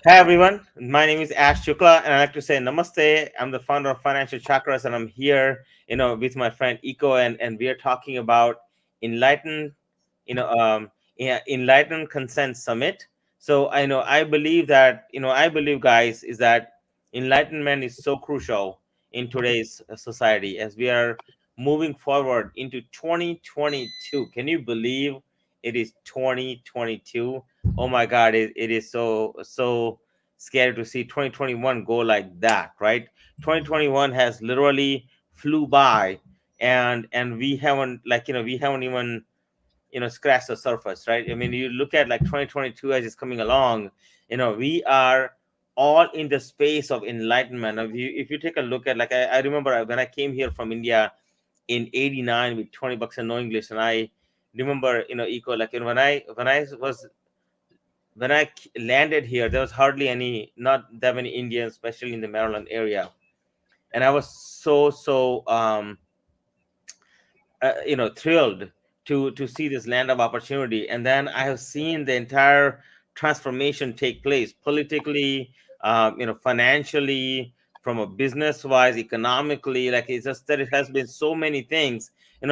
Hi everyone, my name is Ash Shukla, and I like to say Namaste. I'm the founder of Financial Chakras, and I'm here, with my friend Eco, and we are talking about enlightened, yeah, enlightened consent summit. So I believe that I believe, guys, is that enlightenment is so crucial in today's society as we are moving forward into 2022. Can you believe it is 2022? Oh my God, it is so scary to see 2021 go like that, right? 2021 has literally flew by, and we haven't even scratched the surface, right? I mean, you look at like 2022 as it's coming along, we are all in the space of enlightenment. If you take a look at, like, I remember when I came here from India in 89 with 20 bucks and no English, and I remember, Eco, like, when I landed here, there was hardly any, not that many Indians, especially in the Maryland area, and I was thrilled to see this land of opportunity. And then I have seen the entire transformation take place politically, financially, from a business wise, economically. Like, it's just that it has been so many things.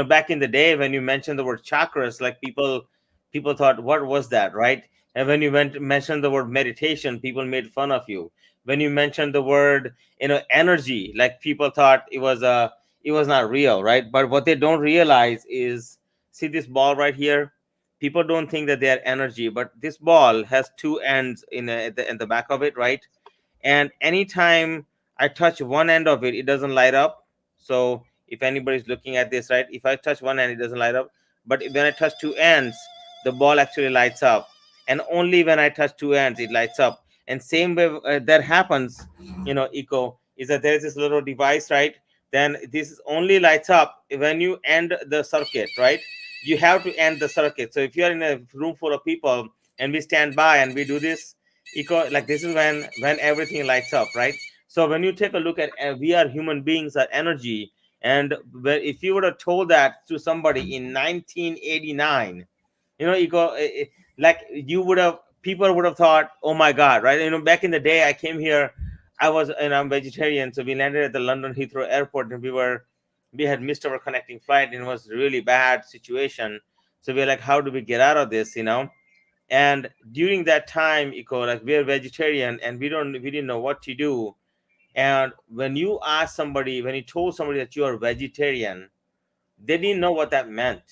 Back in the day when you mentioned the word chakras, like, people thought, what was that, right? And when you mentioned the word meditation, people made fun of you. When you mentioned the word, energy, like, people thought it was not real, right? But what they don't realize is, see this ball right here? People don't think that they are energy, but this ball has two ends in the back of it, right? And anytime I touch one end of it, it doesn't light up. So if anybody's looking at this, right, if I touch one end, it doesn't light up. But when I touch two ends, the ball actually lights up. And only when I touch two ends, it lights up. And same way that happens, Eco, is that there's this little device, right? Then this only lights up when you end the circuit, right? You have to end the circuit. So if you're in a room full of people and we stand by and we do this, like, this is when everything lights up, right? So when you take a look at, we are human beings, are energy. And if you would have told that to somebody in 1989, like, you would have people would have thought, oh my God, right? Back in the day I came here, I'm vegetarian, so we landed at the London Heathrow airport, and we had missed our connecting flight, and it was a really bad situation. So we're like, how do we get out of this, and during that time, Eco, like, we're vegetarian and we didn't know what to do. And when you told somebody that you are vegetarian, they didn't know what that meant.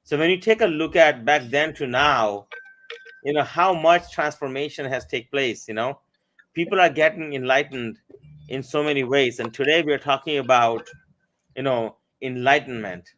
So when you take a look at back then to now, how much transformation has taken place. People are getting enlightened in so many ways, and today we're talking about enlightenment.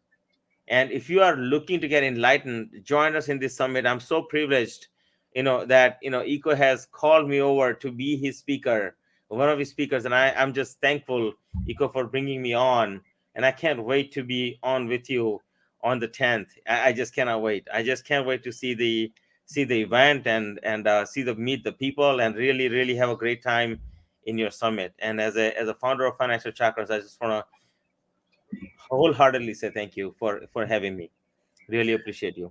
And if you are looking to get enlightened, join us in this summit. I'm so privileged, that Eco has called me over to be his speaker, one of his speakers, and I'm just thankful, Eco, for bringing me on. And I can't wait to be on with you on the 10th. I just cannot wait. I just can't wait to see the event, and meet the people, and really really have a great time in your summit. And as a founder of Financial Chakras, I just want to wholeheartedly say thank you for having me. Really appreciate you.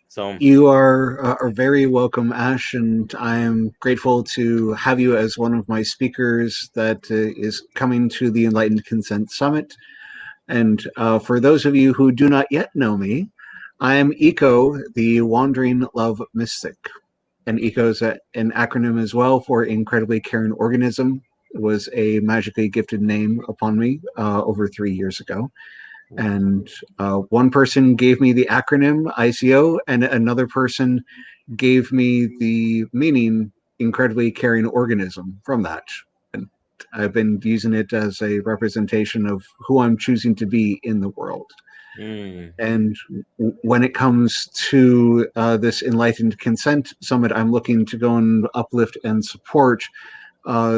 So You are very welcome, Ash, and I am grateful to have you as one of my speakers that is coming to the Enlightened Consent Summit. And for those of you who do not yet know me, I am Eco, the Wandering Love Mystic. And ECO is an acronym as well for Incredibly Caring Organism. It was a magically gifted name upon me over 3 years ago. And one person gave me the acronym ICO, and another person gave me the meaning incredibly caring organism from that. And I've been using it as a representation of who I'm choosing to be in the world. mm, And when it comes to this Enlightened Consent Summit, I'm looking to go and uplift and support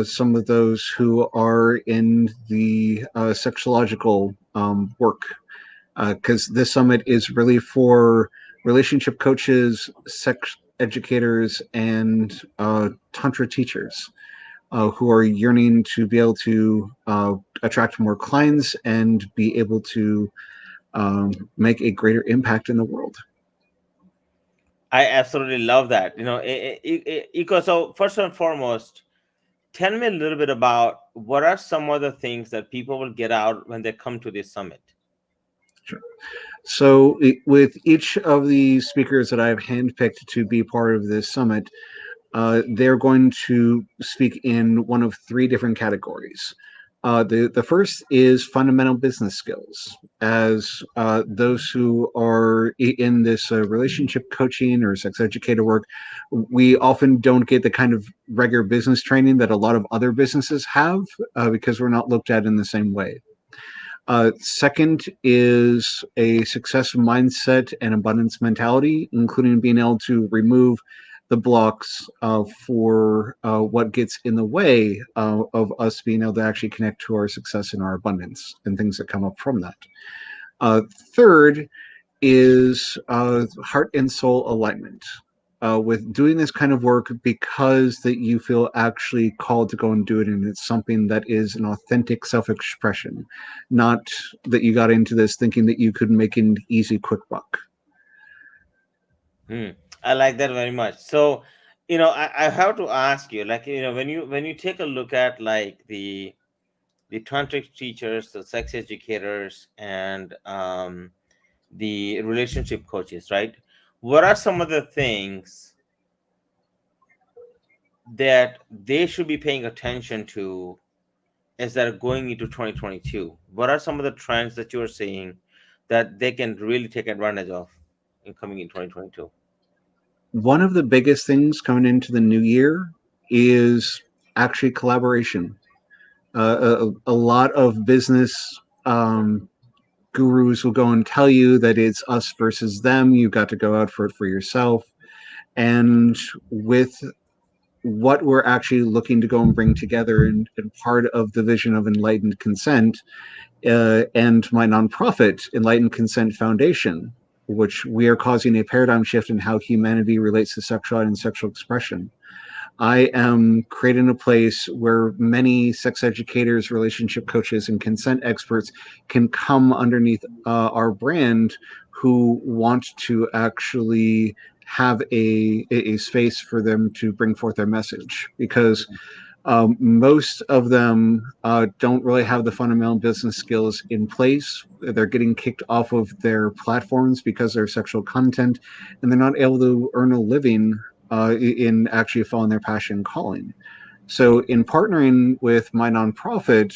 some of those who are in the sexological work, because this summit is really for relationship coaches, sex educators, and tantra teachers who are yearning to be able to attract more clients and be able to make a greater impact in the world. I absolutely love that. Eco. So first and foremost, tell me a little bit about what are some of the things that people will get out when they come to this summit. Sure. So, with each of the speakers that I've handpicked to be part of this summit, they're going to speak in one of three different categories. The first is fundamental business skills, as those who are in this relationship coaching or sex educator work, we often don't get the kind of regular business training that a lot of other businesses have because we're not looked at in the same way. Second is a success mindset and abundance mentality, including being able to remove the blocks for what gets in the way of us being able to actually connect to our success and our abundance and things that come up from that. Uh, Third is heart and soul alignment. With doing this kind of work because that you feel actually called to go and do it, and it's something that is an authentic self-expression, not that you got into this thinking that you could make an easy, quick buck. Hmm. I like that very much. So, I have to ask you, like, when you take a look at like the tantric teachers, the sex educators, and the relationship coaches, right? What are some of the things that they should be paying attention to as they're going into 2022? What are some of the trends that you're seeing that they can really take advantage of in coming in 2022? One of the biggest things coming into the new year is actually collaboration. A lot of business um, gurus will go and tell you that it's us versus them. You've got to go out for it for yourself. And with what we're actually looking to go and bring together, and part of the vision of Enlightened Consent and my nonprofit, Enlightened Consent Foundation, which we are causing a paradigm shift in how humanity relates to sexuality and sexual expression. I am creating a place where many sex educators, relationship coaches, and consent experts can come underneath our brand who want to actually have a space for them to bring forth their message, because most of them don't really have the fundamental business skills in place. They're getting kicked off of their platforms because they're sexual content, and they're not able to earn a living in actually following their passion and calling. So, in partnering with my nonprofit,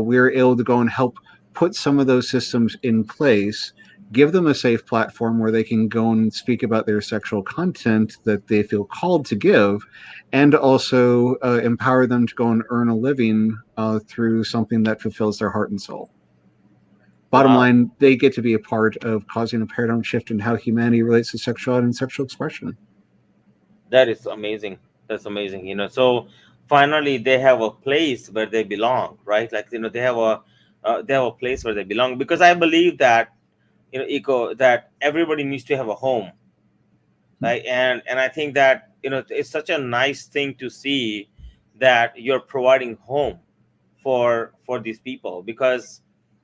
we're able to go and help put some of those systems in place, give them a safe platform where they can go and speak about their sexual content that they feel called to give, and also empower them to go and earn a living through something that fulfills their heart and soul. Bottom Wow. line, they get to be a part of causing a paradigm shift in how humanity relates to sexuality and sexual expression. That is amazing. That's amazing. So finally they have a place where they belong, right? Like, they have a place where they belong, because I believe that, eco that everybody needs to have a home, right? And I think that, it's such a nice thing to see that you're providing home for these people, because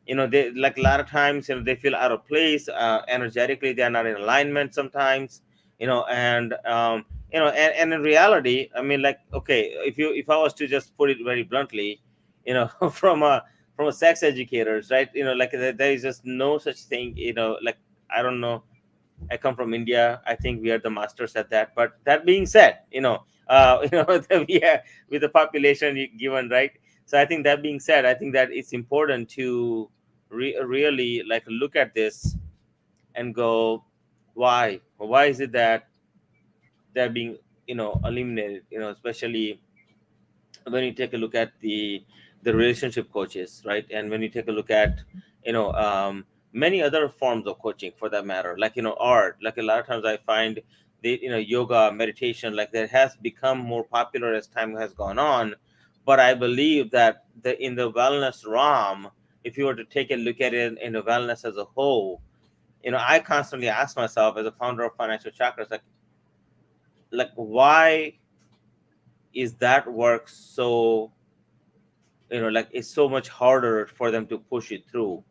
they, like, a lot of times, they feel out of place, energetically they're not in alignment sometimes, and and in reality, I mean, like, okay, if I was to just put it very bluntly, from a sex educators, right? Like, there is just no such thing, like, I don't know. I come from India. I think we are the masters at that. But that being said, we are, with the population given, right? So I think that being said, I think that it's important to really, like, look at this and go, why is it that they're being, eliminated? Especially when you take a look at the relationship coaches, right? And when you take a look at, many other forms of coaching, for that matter, like, art, like, a lot of times I find the, yoga, meditation, like, that has become more popular as time has gone on. But I believe that in the wellness realm, if you were to take a look at it in the wellness as a whole, I constantly ask myself, as a founder of Financial Chakras, like, why is that work so, like, it's so much harder for them to push it through?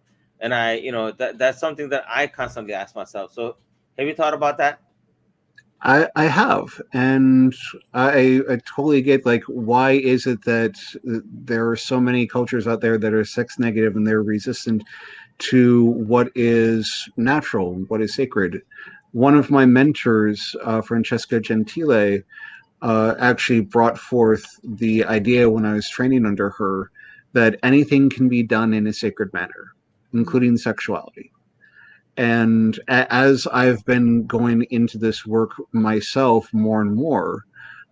And that's something that I constantly ask myself. So have you thought about that? I have, and I totally get like why is it that there are so many cultures out there that are sex negative and they're resistant to what is natural, what is sacred. One of my mentors, Francesca Gentile, actually brought forth the idea when I was training under her that anything can be done in a sacred manner, including sexuality. And as I've been going into this work myself more and more,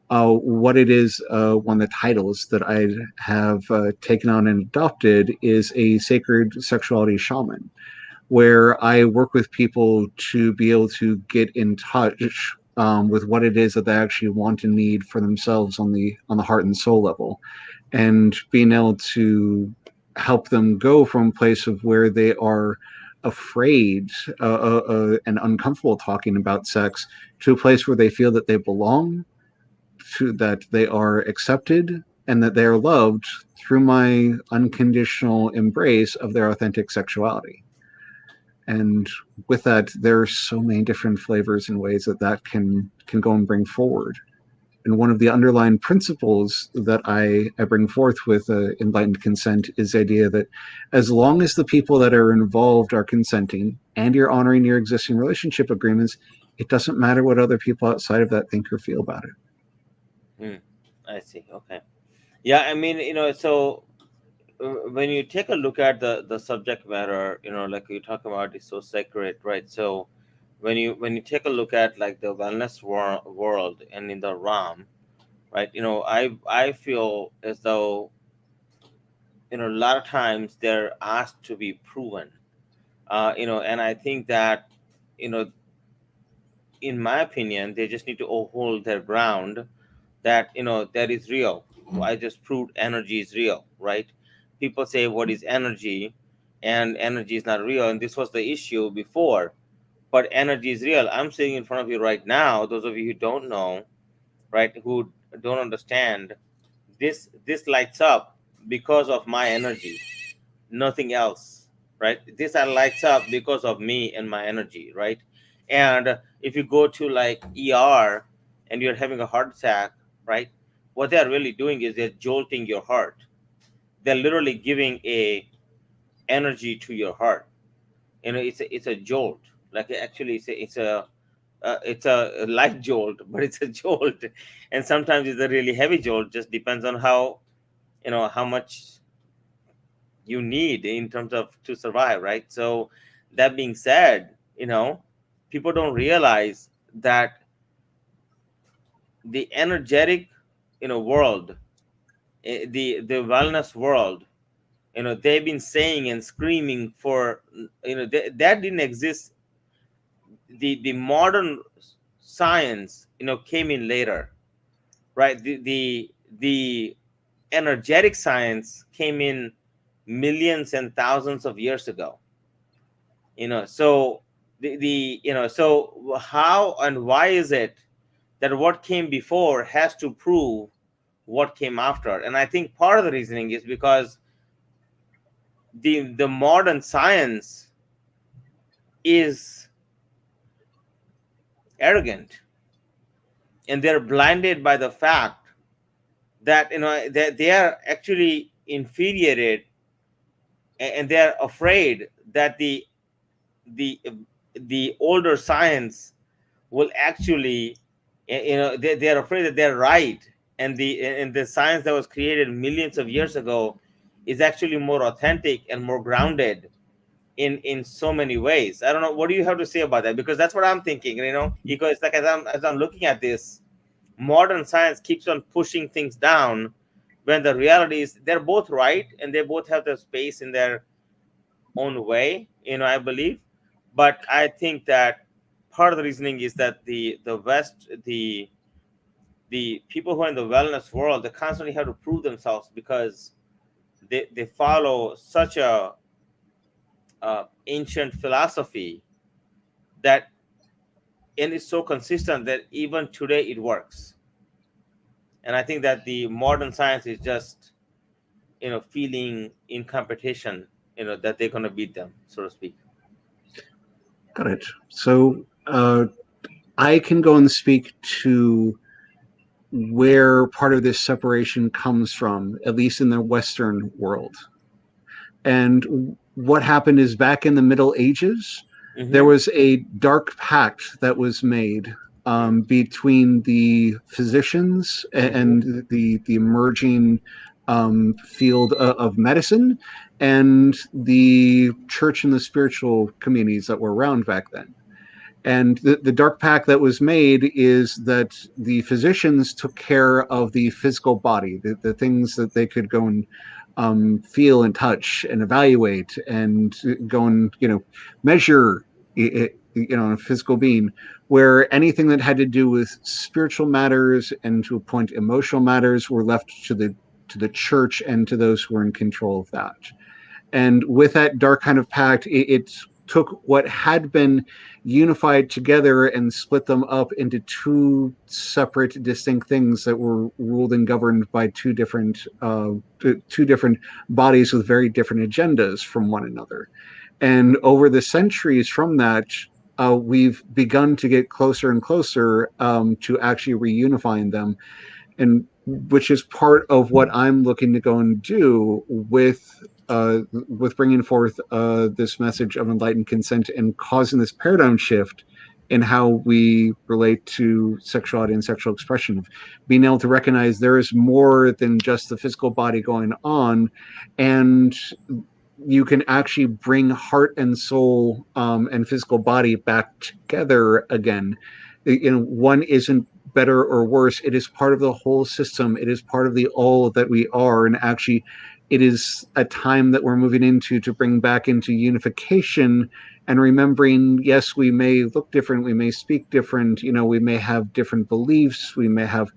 what it is, one of the titles that I have taken on and adopted is a sacred sexuality shaman, where I work with people to be able to get in touch with what it is that they actually want and need for themselves on the heart and soul level, and being able to help them go from a place of where they are afraid and uncomfortable talking about sex to a place where they feel that they belong, to that they are accepted, and that they are loved through my unconditional embrace of their authentic sexuality. And with that, there are so many different flavors and ways that can go and bring forward. And one of the underlying principles that I bring forth with enlightened consent is the idea that as long as the people that are involved are consenting and you're honoring your existing relationship agreements, it doesn't matter what other people outside of that think or feel about it. Hmm. I see. Okay. Yeah, I mean, so when you take a look at the subject matter, like you talk about, is so sacred, right? So when you take a look at like the wellness world and in the realm, right? I feel as though a lot of times they're asked to be proven, and I think that you know in my opinion they just need to hold their ground, that that is real. I just proved energy is real, right? People say what is energy, and energy is not real, and this was the issue before. But energy is real. I'm sitting in front of you right now. Those of you who don't know, right, who don't understand, this lights up because of my energy, nothing else, right? This lights up because of me and my energy, right? And if you go to like ER and you're having a heart attack, right, what they're really doing is they're jolting your heart. They're literally giving a energy to your heart. It's a jolt. Like actually it's a light jolt, but it's a jolt. And sometimes it's a really heavy jolt, just depends on how much you need in terms of to survive, right? So that being said, people don't realize that the energetic world, the wellness world, they've been saying and screaming for, that didn't exist. The modern science came in later, right? The energetic science came in millions and thousands of years ago. So so how and why is it that what came before has to prove what came after? And I think part of the reasoning is because the modern science is arrogant, and they're blinded by the fact that that they are actually infuriated, and they're afraid that the the older science will actually, they're afraid that they're right, and the science that was created millions of years ago is actually more authentic and more grounded in so many ways. I don't know, what do you have to say about that? Because that's what I'm thinking, because like as I'm looking at this, modern science keeps on pushing things down, when the reality is they're both right and they both have their space in their own way, I believe. But I think that part of the reasoning is that the West, the people who are in the wellness world, they constantly have to prove themselves, because they follow such a ancient philosophy that, and it's so consistent that even today it works. And I think that the modern science is just feeling in competition, that they're going to beat them, so to speak. Got it. So I can go and speak to where part of this separation comes from, at least in the Western world. And what happened is back in the Middle Ages, there Mm-hmm. was a dark pact that was made between the physicians Mm-hmm. and the emerging field of medicine and the church and the spiritual communities that were around back then. And the dark pact that was made is that the physicians took care of the physical body, the things that they could go and feel and touch and evaluate and go and measure it, a physical being. Where anything that had to do with spiritual matters and to a point emotional matters were left to the church and to those who were in control of that. And with that dark kind of pact, it took what had been unified together and split them up into two separate, distinct things that were ruled and governed by two different bodies with very different agendas from one another. And over the centuries from that, we've begun to get closer and closer to actually reunifying them, and which is part of what I'm looking to go and do with bringing forth this message of enlightened consent and causing this paradigm shift in how we relate to sexuality and sexual expression, being able to recognize there is more than just the physical body going on, and you can actually bring heart and soul and physical body back together again. One isn't better or worse. It is part of the whole system. It is part of the all that we are. And actually, it is a time that we're moving into to bring back into unification and remembering, yes, we may look different, we may speak different, we may have different beliefs, we may have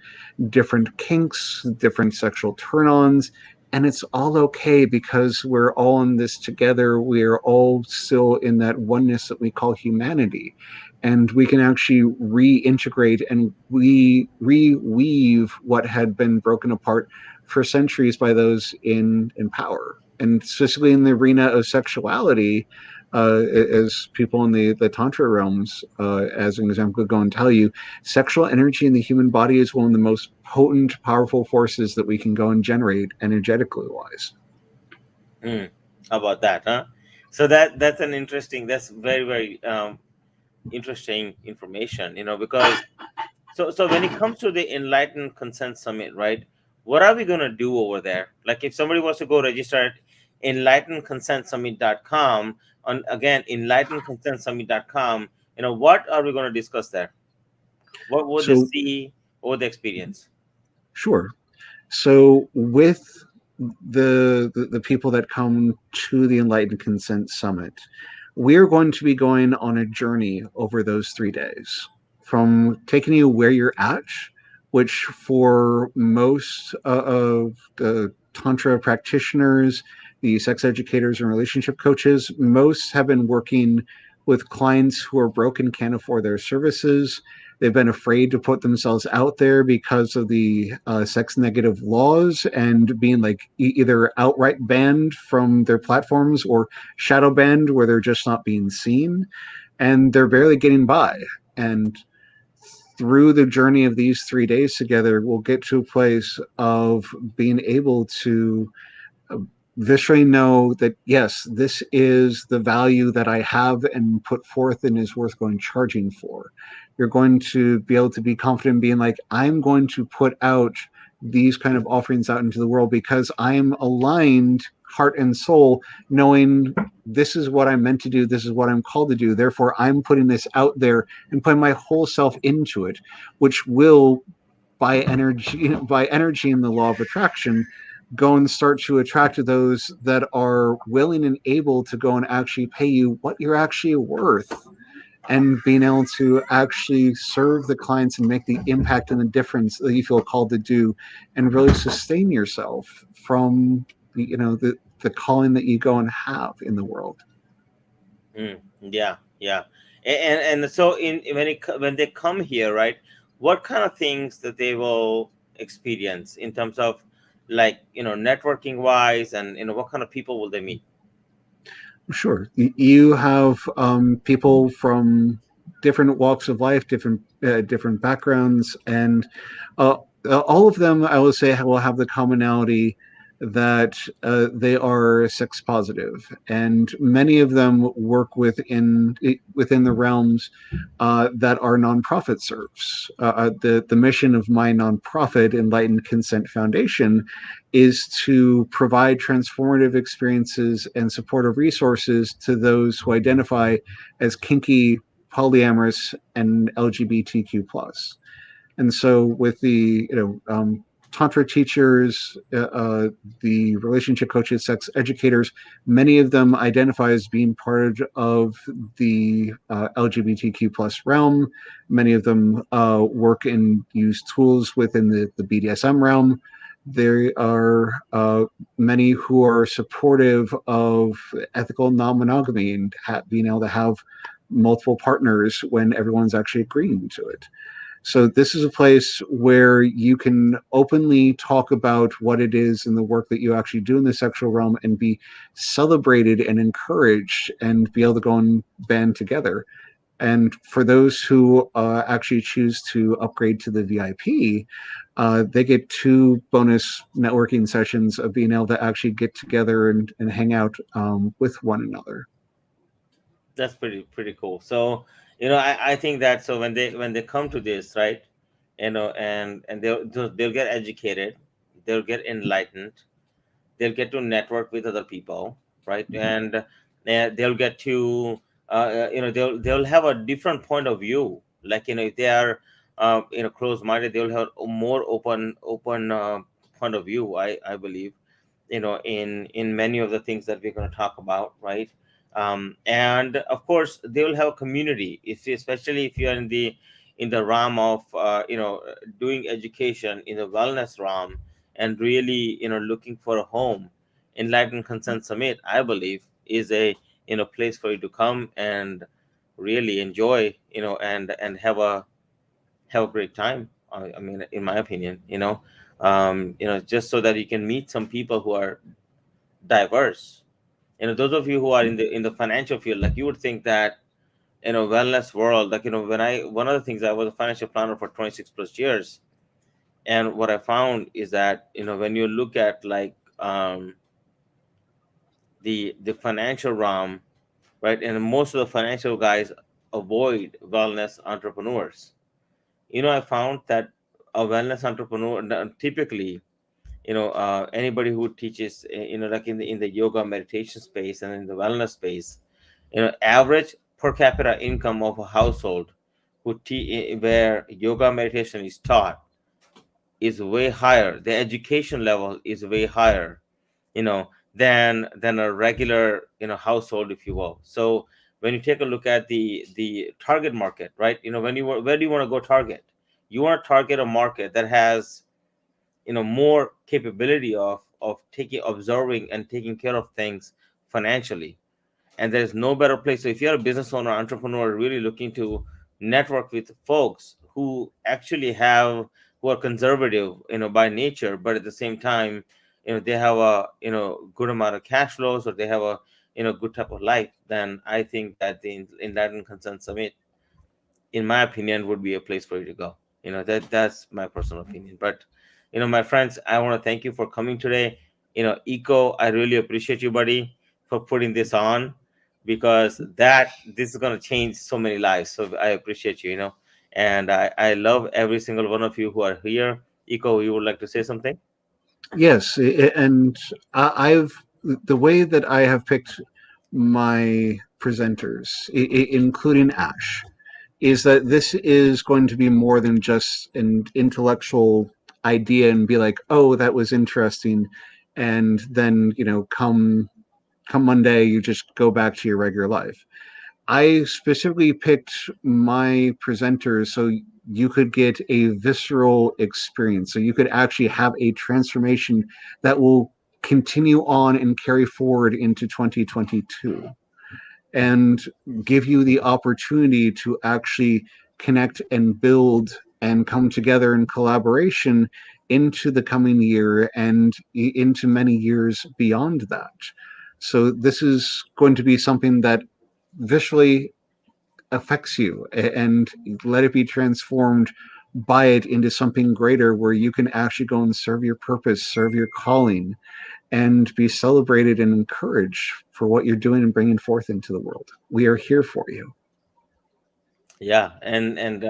different kinks, different sexual turn ons. And it's all okay because we're all in this together. We're all still in that oneness that we call humanity. And we can actually reintegrate and reweave what had been broken apart for centuries by those in power. And specifically in the arena of sexuality, as people in the Tantra realms, as an example, could go and tell you, sexual energy in the human body is one of the most potent, powerful forces that we can go and generate energetically wise. Mm. How about that, huh? So that's an interesting. That's very very interesting information. Because so when it comes to the Enlightened Consent Summit, right? What are we gonna do over there? Like if somebody was to go register at enlightenedconsentsummit.com, on again enlightenedconsentsummit.com, what are we gonna discuss there? What would they So, see or the experience? sure. So, with the people that come to the Enlightened Consent Summit, we're going to be going on a journey over those 3 days, from taking you where you're at, which for most of the Tantra practitioners, the sex educators, and relationship coaches, most have been working with clients who are broke and can't afford their services. They've been afraid to put themselves out there because of the sex negative laws and being like either outright banned from their platforms or shadow banned where they're just not being seen, and they're barely getting by. And through the journey of these 3 days together, we'll get to a place of being able to uh, viscerally know that yes, this is the value that I have and put forth and is worth going charging for. You're going to be able to be confident being like, I'm going to put out these kind of offerings out into the world because I'm aligned heart and soul, knowing this is what I'm meant to do, this is what I'm called to do. Therefore, I'm putting this out there and putting my whole self into it, which will by energy in the law of attraction go and start to attract those that are willing and able to go and actually pay you what you're actually worth, and being able to actually serve the clients and make the impact and the difference that you feel called to do, and really sustain yourself from the calling that you go and have in the world. Mm, yeah, yeah. And so when they come here, right? What kind of things that they will experience in terms of, like, networking wise, and what kind of people will they meet? Sure. You have people from different walks of life, different backgrounds, and uh, all of them, I will say, will have the commonality that they are sex positive, and many of them work within the realms that our nonprofit serves. The mission of my nonprofit, Enlightened Consent Foundation, is to provide transformative experiences and supportive resources to those who identify as kinky, polyamorous, and LGBTQ+. And so, with the tantra teachers, the relationship coaches, sex educators, many of them identify as being part of the LGBTQ+ realm. Many of them work and use tools within the BDSM realm. There are many who are supportive of ethical non-monogamy and being able to have multiple partners when everyone's actually agreeing to it. So this is a place where you can openly talk about what it is and the work that you actually do in the sexual realm and be celebrated and encouraged and be able to go and band together. And for those who actually choose to upgrade to the VIP, they get two bonus networking sessions of being able to actually get together and hang out with one another. That's pretty cool. So, I think that, so when they come to this, right, and they'll get educated, they'll get enlightened, they'll get to network with other people, right, and they'll get to they'll have a different point of view. Like, if they are closed minded, they'll have a more open point of view, I believe, in many of the things that we're going to talk about, right. And of course they will have a community, especially if you're in the realm of doing education in the wellness realm, and really looking for a home. Enlightened Consent Summit, I believe, is a place for you to come and really enjoy, and have a great time. I mean, in my opinion, just so that you can meet some people who are diverse. Those of you who are in the financial field, like, you would think that wellness world, like, when I one of the things, I was a financial planner for 26 plus years, and what I found is that when you look at, like, the financial realm, right, and most of the financial guys avoid wellness entrepreneurs. I found that a wellness entrepreneur, typically, anybody who teaches, like in the yoga meditation space and in the wellness space, average per capita income of a household where yoga meditation is taught is way higher. The education level is way higher, than a regular household, if you will. So when you take a look at the target market, right, where do you want to go target? You want to target a market that has more capability of taking observing and taking care of things financially. And there's no better place. So if you're a business owner, entrepreneur, really looking to network with folks who actually who are conservative, by nature, but at the same time, they have a good amount of cash flows, or they have a good type of life, then I think that the Enlightened Consent Summit, in my opinion, would be a place for you to go. That's my personal opinion. But my friends, I want to thank you for coming today. Eco, I really appreciate you, buddy, for putting this on, because this is going to change so many lives. So I appreciate you. And I love every single one of you who are here. Eco, you would like to say something? Yes, and I've the way that I have picked my presenters, including Ash, is that this is going to be more than just an intellectual idea and be like, oh, that was interesting, and then come Monday you just go back to your regular life. I specifically picked my presenters so you could get a visceral experience. So you could actually have a transformation that will continue on and carry forward into 2022 and give you the opportunity to actually connect and build and come together in collaboration into the coming year and into many years beyond that. So this is going to be something that visually affects you, and let it be transformed by it into something greater where you can actually go and serve your purpose, serve your calling, and be celebrated and encouraged for what you're doing and bringing forth into the world. We are here for you. Yeah, and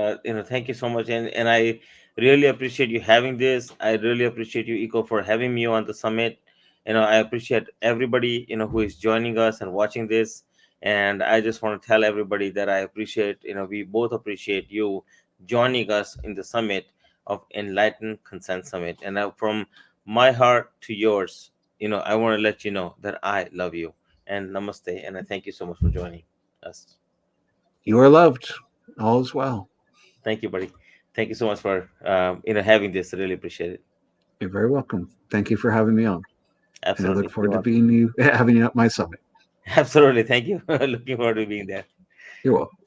thank you so much, and I really appreciate you having this. I really appreciate you, Eco, for having me on the summit. I appreciate everybody who is joining us and watching this. And I just want to tell everybody that I appreciate, we both appreciate you joining us in the summit of Enlightened Consent Summit. And from my heart to yours, I want to let you know that I love you, and namaste, and I thank you so much for joining us. You are loved. All is well. Thank you, buddy. Thank you so much for having this. I really appreciate it. You're very welcome. Thank you for having me on, and I look Absolutely. You're forward to welcome. being you having you at my summit. Absolutely. Thank you. Looking forward to being there. You're welcome.